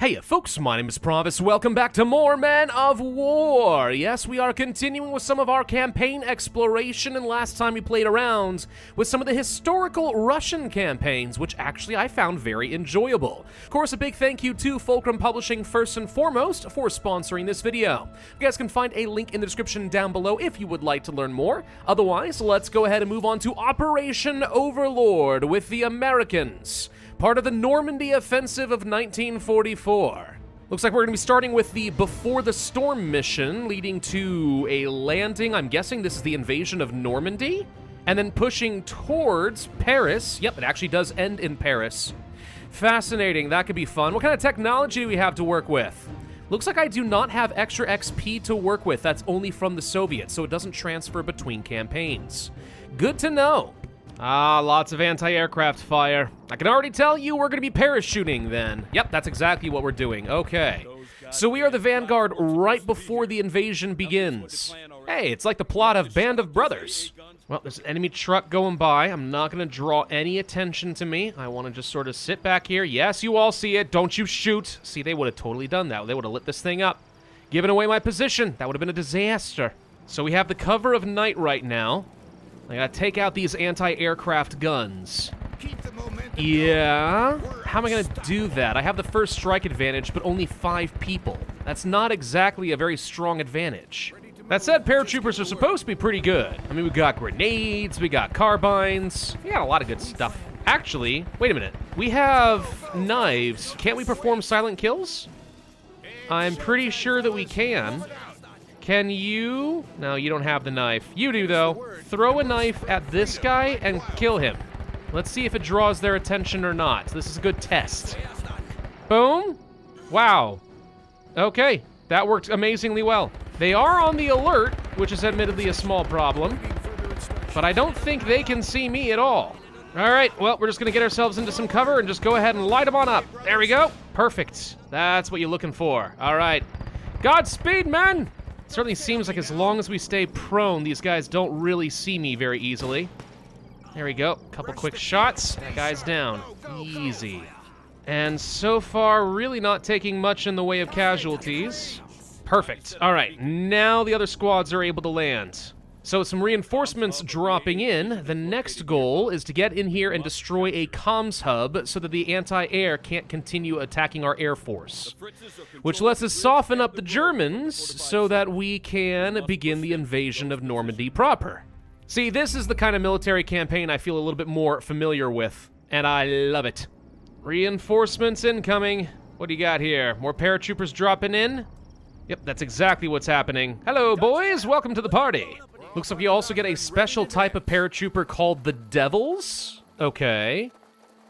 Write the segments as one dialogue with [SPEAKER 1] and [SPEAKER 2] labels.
[SPEAKER 1] Hey folks, my name is Pravus. Welcome back to more Men of War. Yes, we are continuing with some of our campaign exploration, and last time we played around with some of the historical Russian campaigns, which actually I found very enjoyable. Of course, a big thank you to Fulcrum Publishing first and foremost for sponsoring this video. You guys can find a link in the description down below if you would like to learn more. Otherwise, let's go ahead and move on to Operation Overlord with the Americans, part of the Normandy offensive of 1944. Looks like we're going to be starting with the Before the Storm mission, leading to a landing. I'm guessing this is the invasion of Normandy, and then pushing towards Paris. Yep, it actually does end in Paris. Fascinating, that could be fun. What kind of technology do we have to work with? Looks like I do not have extra XP to work with. That's only from the Soviets, so it doesn't transfer between campaigns. Good to know. Ah, lots of anti-aircraft fire. I can already tell you we're going to be parachuting then. Yep, that's exactly what we're doing. Okay. So we are the vanguard right before the invasion begins. Hey, it's like the plot of Band of Brothers. Well, there's an enemy truck going by. I'm not going to draw any attention to me. I want to just sort of sit back here. Yes, you all see it. Don't you shoot. See, they would have totally done that. They would have lit this thing up. Giving away my position. That would have been a disaster. So we have the cover of night right now. I gotta take out these anti-aircraft guns. Yeah, how am I gonna do that? I have the first strike advantage, but only 5 people. That's not exactly a very strong advantage. That said, paratroopers are supposed to be pretty good. I mean, we got grenades, we got carbines, we got a lot of good stuff. Actually, wait a minute. We have knives. Can't we perform silent kills? I'm pretty sure that we can. Can you? No, you don't have the knife. You do, though. Throw a knife at this guy and kill him. Let's see if it draws their attention or not. This is a good test. Boom. Wow. Okay, that worked amazingly well. They are on the alert, which is admittedly a small problem, but I don't think they can see me at all. All right, well, we're just going to get ourselves into some cover and just go ahead and light them on up. There we go. Perfect. That's what you're looking for. All right. Godspeed, man. Certainly seems like as long as we stay prone, these guys don't really see me very easily. There we go. Couple quick shots. That guy's down. Easy. And so far, really not taking much in the way of casualties. Perfect. All right, now the other squads are able to land. So some reinforcements dropping in. The next goal is to get in here and destroy a comms hub so that the anti-air can't continue attacking our air force, which lets us soften up the Germans so that we can begin the invasion of Normandy proper. See, this is the kind of military campaign I feel a little bit more familiar with, and I love it. Reinforcements incoming. What do you got here? More paratroopers dropping in? Yep, that's exactly what's happening. Hello, boys. Welcome to the party. Looks like we also get a special type of paratrooper called the Devils. Okay.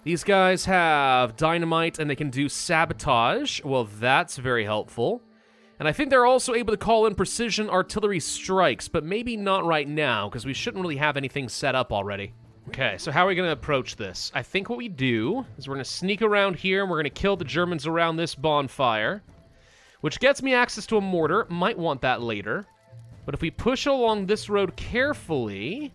[SPEAKER 1] These guys have dynamite and they can do sabotage. Well, that's very helpful. And I think they're also able to call in precision artillery strikes, but maybe not right now, because we shouldn't really have anything set up already. Okay, so how are we going to approach this? I think what we do is we're going to sneak around here and we're going to kill the Germans around this bonfire, which gets me access to a mortar. Might want that later. But if we push along this road carefully,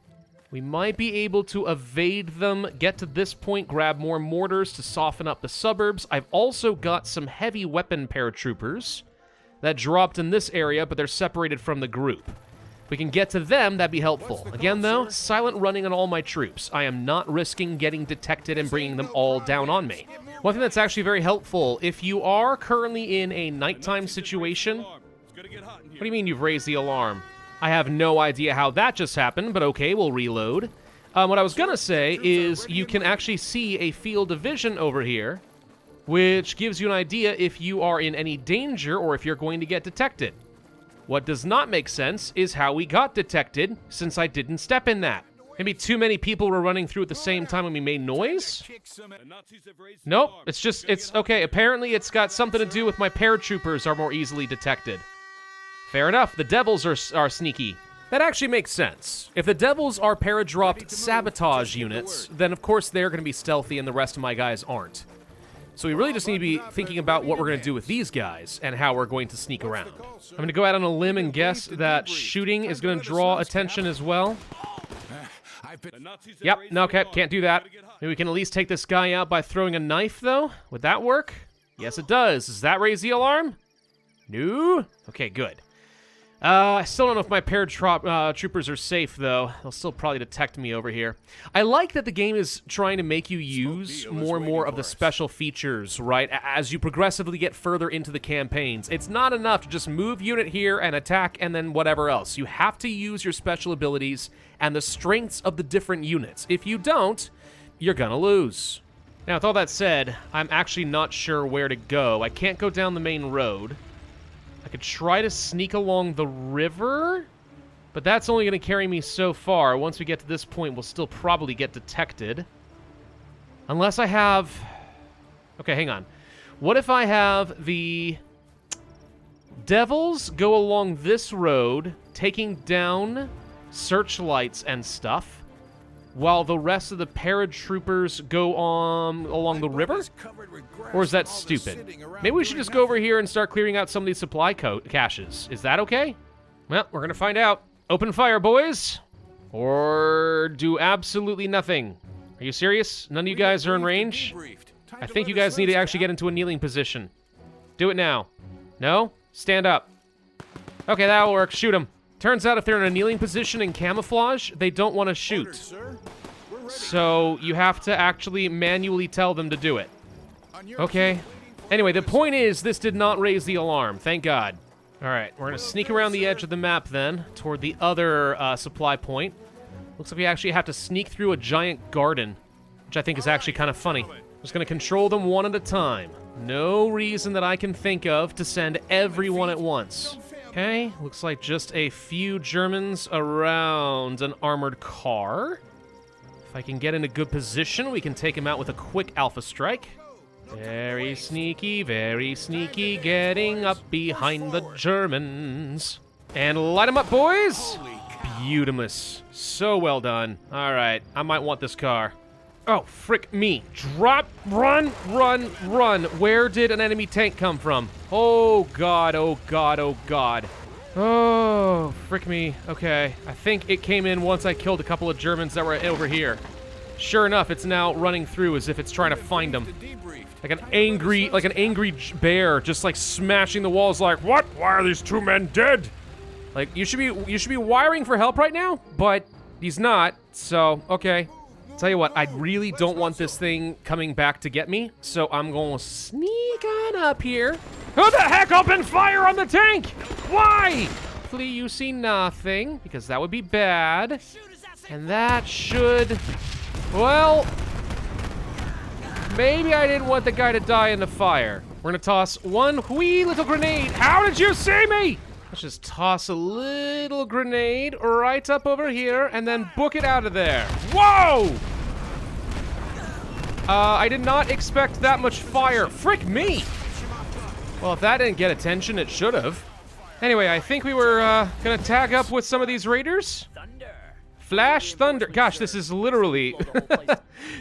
[SPEAKER 1] we might be able to evade them, get to this point, grab more mortars to soften up the suburbs. I've also got some heavy weapon paratroopers that dropped in this area, but they're separated from the group. If we can get to them, that'd be helpful. Again, though, silent running on all my troops. I am not risking getting detected and bringing them all down on me. One thing that's actually very helpful, if you are currently in a nighttime situation... What do you mean you've raised the alarm? I have no idea how that just happened, but okay, we'll reload. What I was gonna say is you can actually see a field of vision over here, which gives you an idea if you are in any danger or if you're going to get detected. What does not make sense is how we got detected, since I didn't step in that. Maybe too many people were running through at the same time when we made noise? Nope, it's okay. Apparently it's got something to do with my paratroopers are more easily detected. Fair enough, the Devils are sneaky. That actually makes sense. If the Devils are para-dropped sabotage units, then of course they're going to be stealthy and the rest of my guys aren't. So we really just need to be thinking about what we're going to do with these guys and how we're going to sneak around. I'm going to go out on a limb and guess that shooting is going to draw attention as well. Yep, no, okay, can't do that. Maybe we can at least take this guy out by throwing a knife, though. Would that work? Yes, it does. Does that raise the alarm? No? Okay, good. I still don't know if my paratroopers are safe, though. They'll still probably detect me over here. I like that the game is trying to make you use more and more of the special features, right, as you progressively get further into the campaigns. It's not enough to just move unit here and attack and then whatever else. You have to use your special abilities and the strengths of the different units. If you don't, you're gonna lose. Now, with all that said, I'm actually not sure where to go. I can't go down the main road. I could try to sneak along the river, but that's only going to carry me so far. Once we get to this point, we'll still probably get detected. Unless I have... Okay, hang on. What if I have the Devils go along this road, taking down searchlights and stuff, while the rest of the paratroopers go along the river? Or is that stupid? Maybe we should just go over here and start clearing out some of these supply caches. Is that okay? Well, we're gonna find out. Open fire, boys. Or do absolutely nothing. Are you serious? None of you guys are in range? I think you guys need to actually get into a kneeling position. Do it now. No? Stand up. Okay, that'll work. Shoot them. Turns out if they're in a kneeling position in camouflage, they don't want to shoot. So you have to actually manually tell them to do it. Okay. Anyway, the point is, this did not raise the alarm. Thank God. All right, we're going to sneak around the edge of the map then, toward the other supply point. Looks like we actually have to sneak through a giant garden, which I think is actually kind of funny. Just going to control them one at a time. No reason that I can think of to send everyone at once. Okay, looks like just a few Germans around an armored car. If I can get in a good position, we can take him out with a quick alpha strike. Very sneaky, getting up behind the Germans. And light them up, boys! Beautimous. So well done. All right, I might want this car. Oh, frick me. Drop, run, run, run. Where did an enemy tank come from? Oh, God, oh, God, oh, God. Oh, frick me. Okay, I think it came in once I killed a couple of Germans that were over here. Sure enough, it's now running through as if it's trying to find them. Like an angry bear, just like smashing the walls like, what? Why are these two men dead? Like, you should be wiring for help right now, but he's not, so, okay. Tell you what, I really don't want this thing coming back to get me, so I'm going to sneak on up here. Who the heck opened fire on the tank? Why? Hopefully you see nothing, because that would be bad. And that should... Well... Maybe I didn't want the guy to die in the fire. We're going to toss one wee little grenade. How did you see me? Let's just toss a little grenade right up over here and then book it out of there. Whoa! I did not expect that much fire. Frick me! Well, if that didn't get attention, it should have. Anyway, I think we were gonna tag up with some of these raiders. Flash thunder. Gosh, this is literally...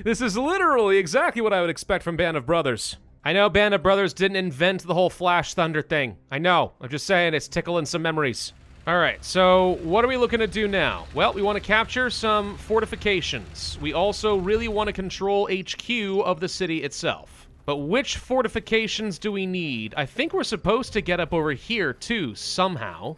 [SPEAKER 1] this is literally exactly what I would expect from Band of Brothers. I know Band of Brothers didn't invent the whole Flash Thunder thing. I know. I'm just saying it's tickling some memories. All right, so what are we looking to do now? Well, we want to capture some fortifications. We also really want to control HQ of the city itself. But which fortifications do we need? I think we're supposed to get up over here, too, somehow.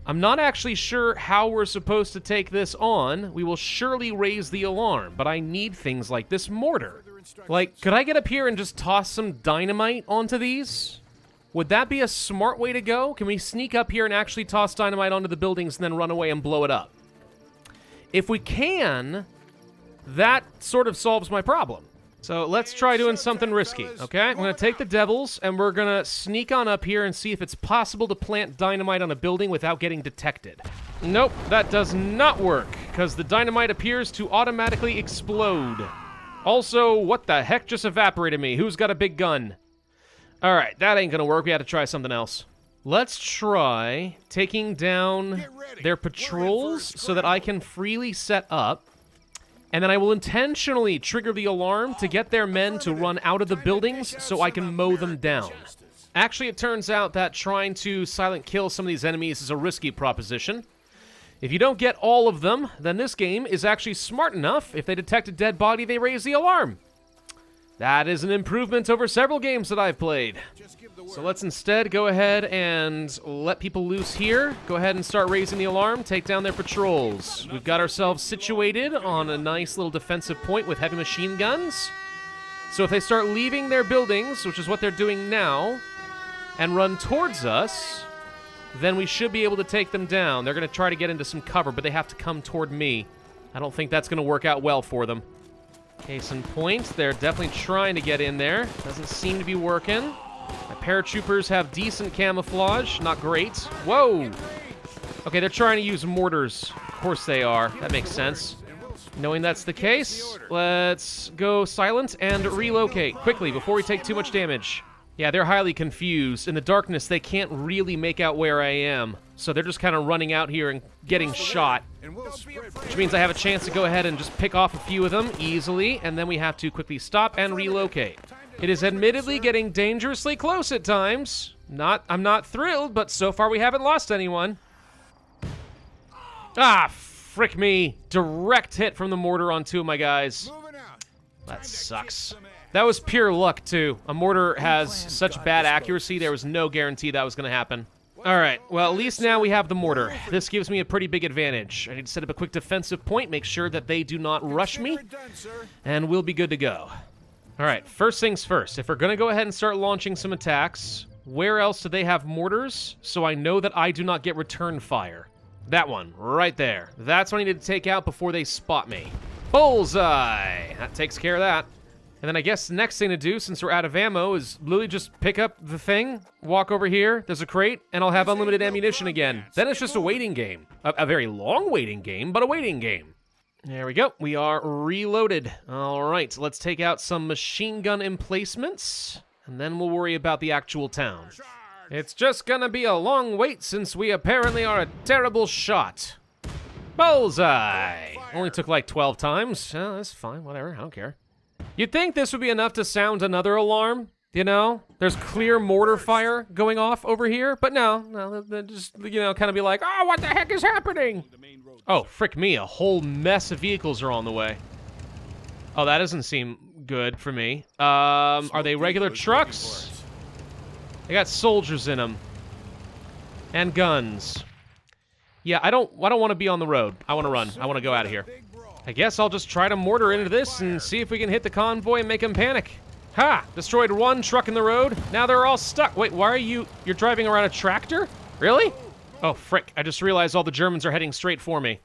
[SPEAKER 1] I'm not actually sure how we're supposed to take this on. We will surely raise the alarm, but I need things like this mortar. Like, could I get up here and just toss some dynamite onto these? Would that be a smart way to go? Can we sneak up here and actually toss dynamite onto the buildings and then run away and blow it up? If we can, that sort of solves my problem. So let's try doing something risky, okay? I'm going to take the Devils, and we're going to sneak on up here and see if it's possible to plant dynamite on a building without getting detected. Nope, that does not work, because the dynamite appears to automatically explode. Also, what the heck just evaporated me? Who's got a big gun? All right, that ain't going to work. We had to try something else. Let's try taking down their patrols so that I can freely set up. And then I will intentionally trigger the alarm to get their men to run out of the buildings so I can mow them down. Actually, it turns out that trying to silent kill some of these enemies is a risky proposition. If you don't get all of them, then this game is actually smart enough. If they detect a dead body, they raise the alarm. That is an improvement over several games that I've played. So let's instead go ahead and let people loose here. Go ahead and start raising the alarm, take down their patrols. We've got ourselves situated on a nice little defensive point with heavy machine guns. So if they start leaving their buildings, which is what they're doing now, and run towards us, then we should be able to take them down. They're going to try to get into some cover, but they have to come toward me. I don't think that's going to work out well for them. Case in point, they're definitely trying to get in there. Doesn't seem to be working. My paratroopers have decent camouflage. Not great. Whoa! Okay, they're trying to use mortars. Of course they are. That makes sense. Knowing that's the case, let's go silent and relocate quickly before we take too much damage. Yeah, they're highly confused. In the darkness, they can't really make out where I am. So they're just kind of running out here and getting shot. Which means I have a chance to go ahead and just pick off a few of them easily, and then we have to quickly stop and relocate. It is admittedly getting dangerously close at times. I'm not thrilled, but so far we haven't lost anyone. Ah, frick me. Direct hit from the mortar on two of my guys. That sucks. That was pure luck, too. A mortar has such bad accuracy, there was no guarantee that was going to happen. Alright, well, at least now we have the mortar. This gives me a pretty big advantage. I need to set up a quick defensive point, make sure that they do not rush me, and we'll be good to go. Alright, first things first. If we're going to go ahead and start launching some attacks, where else do they have mortars so I know that I do not get return fire? That one, right there. That's what I need to take out before they spot me. Bullseye! That takes care of that. And then I guess the next thing to do, since we're out of ammo, is literally just pick up the thing, walk over here, there's a crate, and I'll have unlimited ammunition again. Then it's just a waiting game. A very long waiting game, but a waiting game. There we go. We are reloaded. All right, let's take out some machine gun emplacements, and then we'll worry about the actual town. It's just gonna be a long wait since we apparently are a terrible shot. Bullseye! Only took like 12 times. Oh, that's fine, whatever, I don't care. You'd think this would be enough to sound another alarm, you know? There's clear mortar fire going off over here, but no, they just, you know, kind of be like, oh, what the heck is happening? Oh, frick me, a whole mess of vehicles are on the way. Oh, that doesn't seem good for me. Are they regular trucks? They got soldiers in them. And guns. Yeah, I don't want to be on the road. I want to run. I want to go out of here. I guess I'll just try to mortar into this and see if we can hit the convoy and make them panic. Ha! Destroyed one truck in the road. Now they're all stuck. Wait, why are you're driving around a tractor? Really? Oh, frick. I just realized all the Germans are heading straight for me.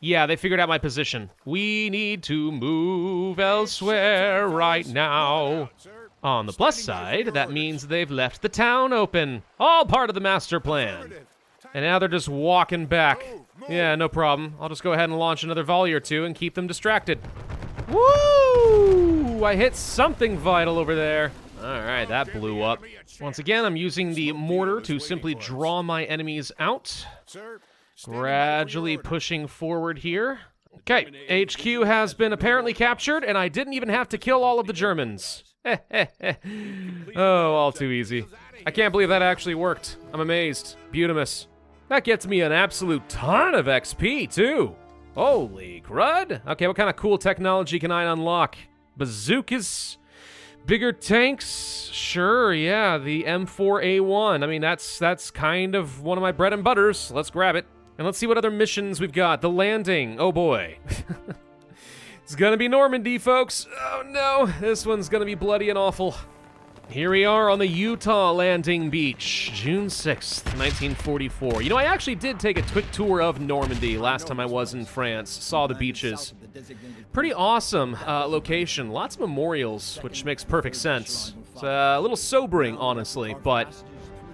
[SPEAKER 1] Yeah, they figured out my position. We need to move elsewhere right now. On the plus side, that means they've left the town open. All part of the master plan. And now they're just walking back. Yeah, no problem. I'll just go ahead and launch another volley or two and keep them distracted. Woo! I hit something vital over there. Alright, that blew up. Once again, I'm using the mortar to simply draw my enemies out. Gradually pushing forward here. Okay, HQ has been apparently captured, and I didn't even have to kill all of the Germans. Oh, all too easy. I can't believe that actually worked. I'm amazed. Beautimus. That gets me an absolute ton of XP, too. Holy crud. Okay, what kind of cool technology can I unlock? Bazookas? Bigger tanks? Sure, yeah, the M4A1. I mean, that's kind of one of my bread and butters. Let's grab it. And let's see what other missions we've got. The landing. Oh, boy. It's gonna be Normandy, folks. Oh, no. This one's gonna be bloody and awful. Here we are on the Utah landing beach, June 6th, 1944. You know, I actually did take a quick tour of Normandy last time I was in France, saw the beaches. Pretty awesome location, lots of memorials, which makes perfect sense. It's a little sobering, honestly, but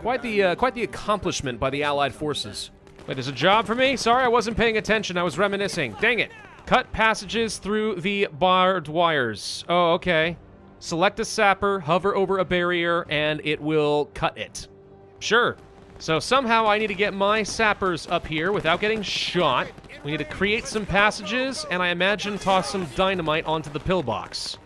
[SPEAKER 1] quite the accomplishment by the Allied forces. Wait, there's a job for me? Sorry, I wasn't paying attention, I was reminiscing. Dang it. Cut passages through the barbed wires. Oh, okay. Select a sapper, hover over a barrier, and it will cut it. Sure. So somehow I need to get my sappers up here without getting shot. We need to create some passages, and I imagine toss some dynamite onto the pillbox.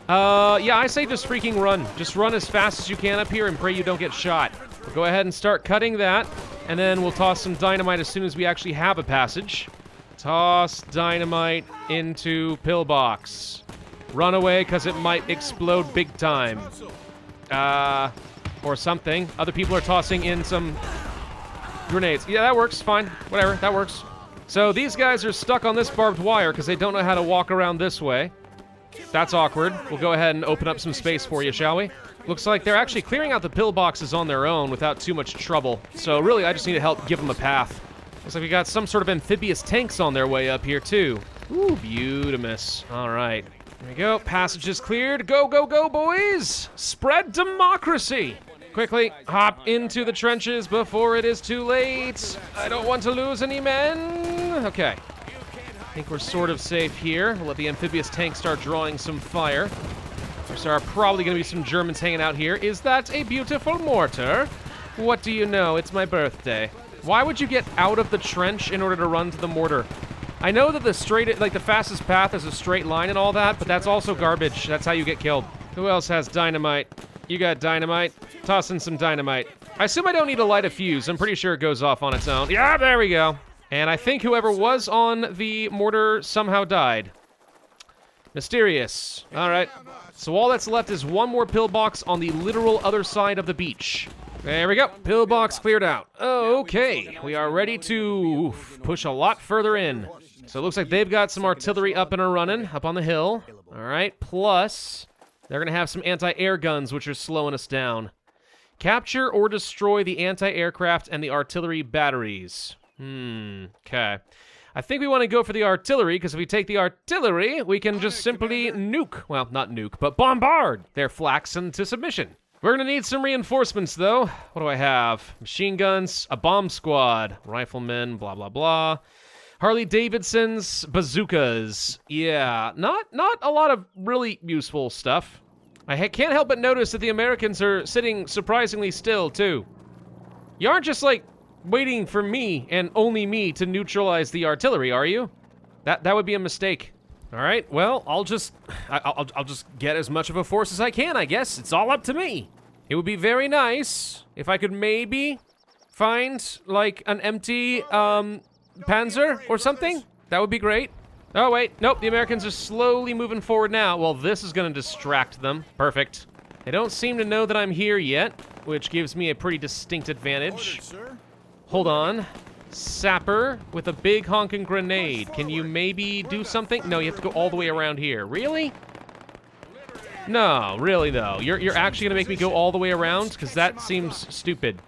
[SPEAKER 1] Yeah, I say just freaking run. Just run as fast as you can up here and pray you don't get shot. We'll go ahead and start cutting that, and then we'll toss some dynamite as soon as we actually have a passage. Toss dynamite into pillbox. Run away, because it might explode big time. Or something. Other people are tossing in some grenades. Yeah, that works. Fine. Whatever. That works. So these guys are stuck on this barbed wire because they don't know how to walk around this way. That's awkward. We'll go ahead and open up some space for you, shall we? Looks like they're actually clearing out the pillboxes on their own without too much trouble. So really, I just need to help give them a path. Looks like we got some sort of amphibious tanks on their way up here, too. Ooh, beautimous. All right. There we go. Passage is cleared. Go, go, go, boys! Spread democracy! Quickly, hop into the trenches before it is too late. I don't want to lose any men. Okay. I think we're sort of safe here. We'll let the amphibious tank start drawing some fire. There are probably going to be some Germans hanging out here. Is that a beautiful mortar? What do you know? It's my birthday. Why would you get out of the trench in order to run to the mortar? I know that the fastest path is a straight line and all that, but that's also garbage. That's how you get killed. Who else has dynamite? You got dynamite. Toss in some dynamite. I assume I don't need to light a fuse. I'm pretty sure it goes off on its own. Yeah, there we go. And I think whoever was on the mortar somehow died. Mysterious. All right. So all that's left is one more pillbox on the literal other side of the beach. There we go. Pillbox cleared out. Okay. We are ready to push a lot further in. So it looks like they've got some artillery up and running up on the hill. All right. Plus, they're going to have some anti-air guns, which are slowing us down. Capture or destroy the anti-aircraft and the artillery batteries. Okay. I think we want to go for the artillery, because if we take the artillery, we can just simply nuke. Well, not nuke, but bombard their flaks into submission. We're going to need some reinforcements, though. What do I have? Machine guns, a bomb squad, riflemen, blah, blah, blah. Harley-Davidsons, bazookas. Yeah, not a lot of really useful stuff. I can't help but notice that the Americans are sitting surprisingly still, too. You aren't just, like, waiting for me and only me to neutralize the artillery, are you? That would be a mistake. All right, well, I'll just get as much of a force as I can, I guess. It's all up to me. It would be very nice if I could maybe find, like, an empty, Panzer or something. That would be great. Oh, wait. Nope, the Americans are slowly moving forward now. Well, this is going to distract them. Perfect. They don't seem to know that I'm here yet, which gives me a pretty distinct advantage. Hold on. Sapper with a big honking grenade. Can you maybe do something? No, you have to go all the way around here. Really? No, really, though. You're actually going to make me go all the way around? Because that seems stupid.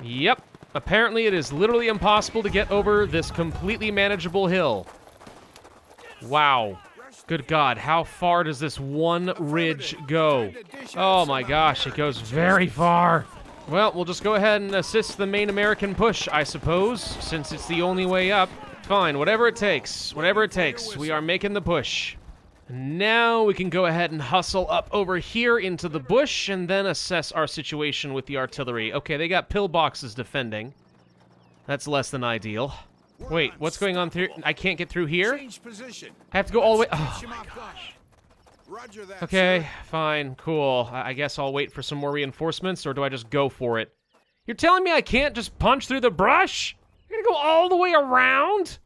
[SPEAKER 1] Yep. Apparently, it is literally impossible to get over this completely manageable hill. Wow. Good God, how far does this one ridge go? Oh my gosh, it goes very far. Well, we'll just go ahead and assist the main American push, I suppose, since it's the only way up. Fine, whatever it takes. Whatever it takes. We are making the push. Now we can go ahead and hustle up over here into the bush and then assess our situation with the artillery. Okay, they got pillboxes defending. That's less than ideal. Wait, what's going on through? I can't get through here? I have to go all the way. Oh my gosh. Okay, fine, cool. I guess I'll wait for some more reinforcements, or do I just go for it? You're telling me I can't just punch through the brush? You're gonna go all the way around?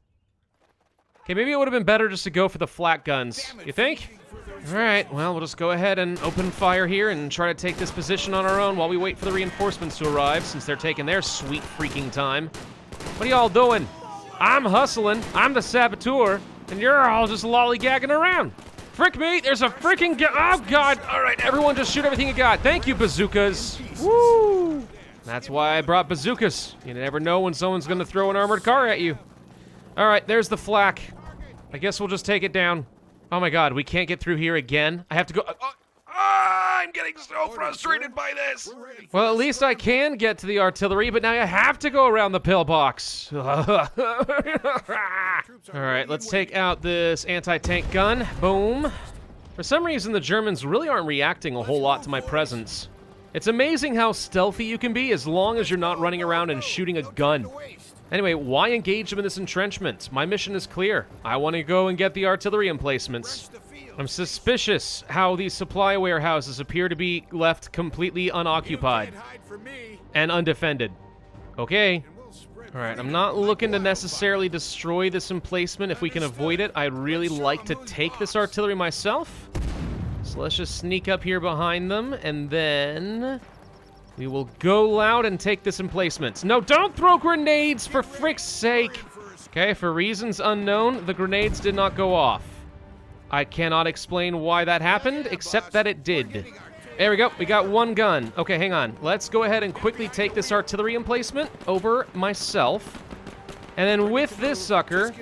[SPEAKER 1] Okay, maybe it would have been better just to go for the flak guns. You think? All right, well, we'll just go ahead and open fire here and try to take this position on our own while we wait for the reinforcements to arrive, since they're taking their sweet freaking time. What are y'all doing? I'm hustling, I'm the saboteur, and you're all just lollygagging around. Frick me, there's a freaking oh God. All right, everyone just shoot everything you got. Thank you, bazookas. Woo! That's why I brought bazookas. You never know when someone's gonna throw an armored car at you. All right, there's the flak. I guess we'll just take it down. Oh my God, we can't get through here again. I have to go, I'm getting so frustrated by this. Well, at least I can get to the artillery, but now I have to go around the pillbox. All right, let's take out this anti-tank gun. Boom. For some reason, the Germans really aren't reacting a whole lot to my presence. It's amazing how stealthy you can be as long as you're not running around and shooting a gun. Anyway, why engage them in this entrenchment? My mission is clear. I want to go and get the artillery emplacements. I'm suspicious how these supply warehouses appear to be left completely unoccupied and undefended. Okay. All right, I'm not looking to necessarily destroy this emplacement if we can avoid it. I'd really like to take this artillery myself. So let's just sneak up here behind them, and then we will go loud and take this emplacement. No, don't throw grenades, for frick's sake! Okay, for reasons unknown, the grenades did not go off. I cannot explain why that happened, except that it did. There we go, we got one gun. Okay, hang on. Let's go ahead and quickly take this artillery emplacement over myself. And then with this sucker,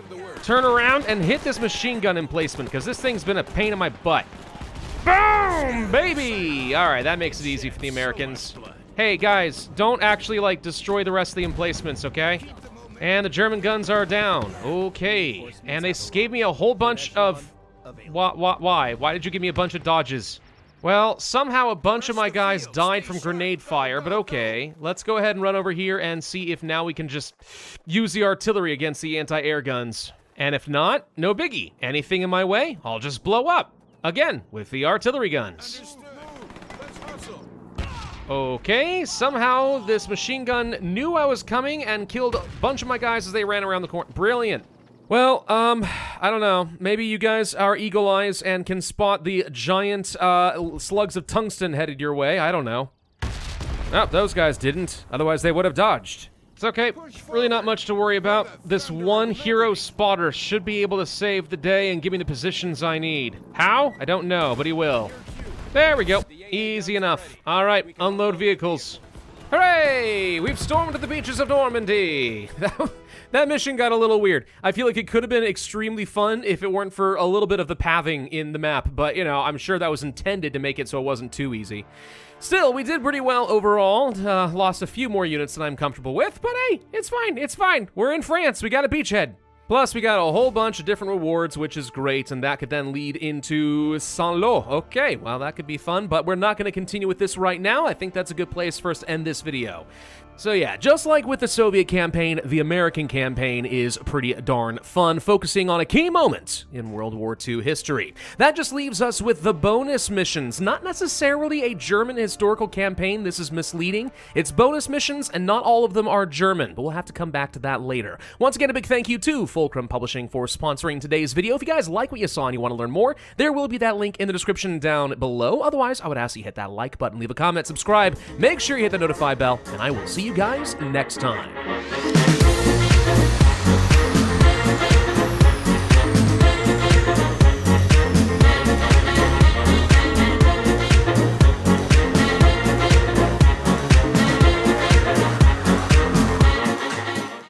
[SPEAKER 1] turn around and hit this machine gun emplacement, because this thing's been a pain in my butt. Boom, baby! All right, that makes it easy for the Americans. Hey, guys, don't actually, like, destroy the rest of the emplacements, okay? And the German guns are down. Okay. And they gave me a whole bunch of... Why? Why did you give me a bunch of dodges? Well, somehow a bunch of my guys died from grenade fire, but okay. Let's go ahead and run over here and see if now we can just use the artillery against the anti-air guns. And if not, no biggie. Anything in my way, I'll just blow up. Again, with the artillery guns. Okay, somehow this machine gun knew I was coming and killed a bunch of my guys as they ran around the corner. Brilliant. Well, I don't know. Maybe you guys are eagle eyes and can spot the giant slugs of tungsten headed your way. I don't know. Oh, those guys didn't. Otherwise, they would have dodged. It's okay. Really not much to worry about. This one hero spotter should be able to save the day and give me the positions I need. How? I don't know, but he will. There we go. Easy enough. All right, unload vehicles. Hooray! We've stormed the beaches of Normandy. That mission got a little weird. I feel like it could have been extremely fun if it weren't for a little bit of the pathing in the map, but, you know, I'm sure that was intended to make it so it wasn't too easy. Still, we did pretty well overall. Lost a few more units than I'm comfortable with, but hey, it's fine, it's fine. We're in France, we got a beachhead. Plus, we got a whole bunch of different rewards, which is great, and that could then lead into Saint-Lô. Okay, well, that could be fun, but we're not going to continue with this right now. I think that's a good place for us to end this video. So yeah, just like with the Soviet campaign, the American campaign is pretty darn fun, focusing on a key moment in World War II history. That just leaves us with the bonus missions. Not necessarily a German historical campaign, this is misleading. It's bonus missions, and not all of them are German, but we'll have to come back to that later. Once again, a big thank you to Fulcrum Publishing for sponsoring today's video. If you guys like what you saw and you want to learn more, there will be that link in the description down below. Otherwise, I would ask you hit that like button, leave a comment, subscribe, make sure you hit the notify bell, and I will see you guys next time.